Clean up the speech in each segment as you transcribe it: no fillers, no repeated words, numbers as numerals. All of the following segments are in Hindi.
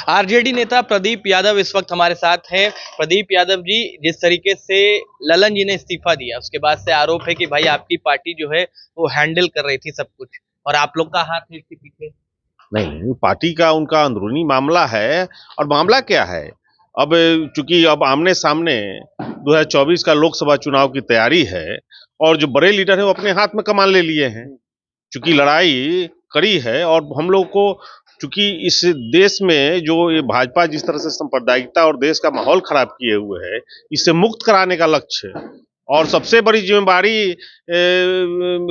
आरजेडी नेता प्रदीप यादव इस वक्त हमारे साथ हैं। प्रदीप यादव जी, जिस तरीके से ललन जी ने इस्तीफा दिया उसके बाद से आरोप है कि भाई आपकी पार्टी जो है वो हैंडल कर रही थी सब कुछ और आप लोग का हाथ है इसके पीछे। नहीं, पार्टी का उनका अंदरूनी मामला है। और मामला क्या है, अब चूंकि अब आमने सामने 2024 का लोकसभा चुनाव की तैयारी है और जो बड़े लीडर हैं वो अपने हाथ में कमान ले लिए हैं। चूंकि लड़ाई कड़ी है और हम लोग को, चूंकि इस देश में जो ये भाजपा जिस तरह से सांप्रदायिकता और देश का माहौल खराब किए हुए है, इससे मुक्त कराने का लक्ष्य है। और सबसे बड़ी जिम्मेदारी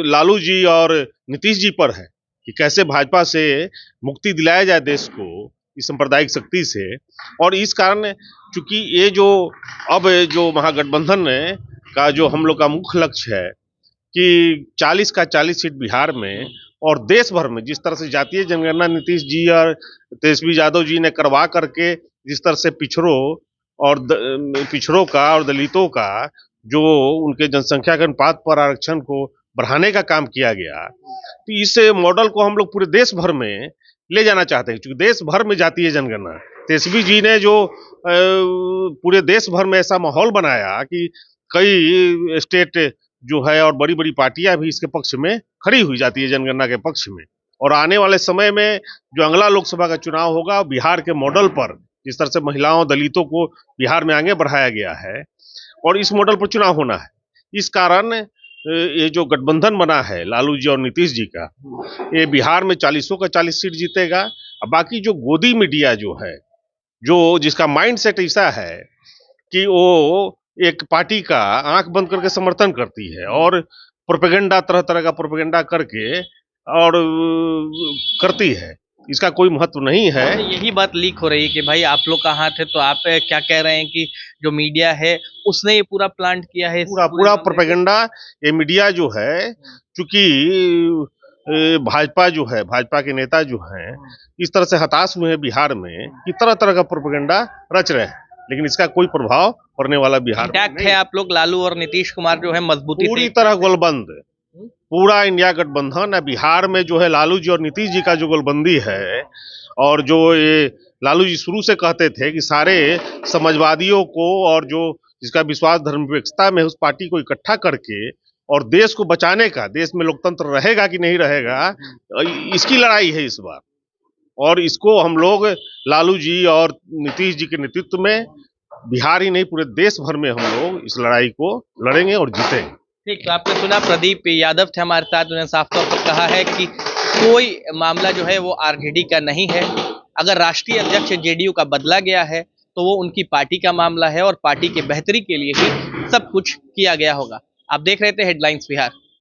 लालू जी और नीतीश जी पर है कि कैसे भाजपा से मुक्ति दिलाया जाए देश को इस सांप्रदायिक शक्ति से। और इस कारण चूंकि ये जो अब जो महागठबंधन का जो हम लोग का मुख्य लक्ष्य है कि 40 का 40 सीट बिहार में और देश भर में जिस तरह से जातीय जनगणना नीतीश जी और तेजस्वी यादव जी ने करवा करके जिस तरह से पिछड़ों का और दलितों का जो उनके जनसंख्या के अनुपात पर आरक्षण को बढ़ाने का काम किया गया, तो इस मॉडल को हम लोग पूरे देश भर में ले जाना चाहते हैं। क्योंकि देश भर में जातीय जनगणना तेजस्वी जी ने जो पूरे देश भर में ऐसा माहौल बनाया कि कई स्टेट जो है और बड़ी बड़ी पार्टियां भी इसके पक्ष में खड़ी हुई जातीय जनगणना के पक्ष में। और आने वाले समय में जो अगला लोकसभा का चुनाव होगा बिहार के मॉडल पर, जिस तरह से महिलाओं दलितों को बिहार में आगे बढ़ाया गया है और इस मॉडल पर चुनाव होना है। इस कारण ये जो गठबंधन बना है लालू जी और नीतीश जी का, ये बिहार में 40 का 40 सीट जीतेगा। और बाकी जो गोदी मीडिया जो है, जो जिसका माइंड सेट ऐसा है कि वो एक पार्टी का आंख बंद करके समर्थन करती है और प्रोपेगेंडा तरह तरह का प्रोपेगेंडा करके और करती है, इसका कोई महत्व नहीं है। यही बात लीक हो रही है कि भाई आप लोग का हाथ है, तो आप क्या कह रहे हैं कि जो मीडिया है उसने ये पूरा प्लांट किया है? पूरा प्रोपेगेंडा ये मीडिया जो है, चूंकि भाजपा जो है, भाजपा के नेता जो हैं इस तरह से हताश हुए हैं बिहार में कि तरह तरह का प्रोपेगेंडा रच रहे हैं, लेकिन इसका कोई प्रभाव पड़ने वाला बिहार में नहीं है। आप लोग लालू और नीतीश कुमार जो है मजबूती पूरी तरह गोलबंद, पूरा इंडिया गठबंधन है। बिहार में जो है लालू जी और नीतीश जी का जो गोलबंदी है, और जो ये लालू जी शुरू से कहते थे कि सारे समाजवादियों को और जो जिसका विश्वास धर्मनिरपेक्षता में उस पार्टी को इकट्ठा करके और देश को बचाने का, देश में लोकतंत्र रहेगा कि नहीं रहेगा, इसकी लड़ाई है इस बार। और इसको हम लोग लालू जी और नीतीश जी के नेतृत्व में बिहार ही नहीं पूरे देश भर में हम लोग इस लड़ाई को लड़ेंगे और जीतेंगे। ठीक, तो आपने सुना प्रदीप यादव थे हमारे साथ, उन्होंने साफ तौर पर कहा है कि कोई मामला जो है वो आरजेडी का नहीं है। अगर राष्ट्रीय अध्यक्ष जेडीयू का बदला गया है तो वो उनकी पार्टी का मामला है और पार्टी की बेहतरी के लिए ही सब कुछ किया गया होगा। आप देख रहे थे हेडलाइंस बिहार।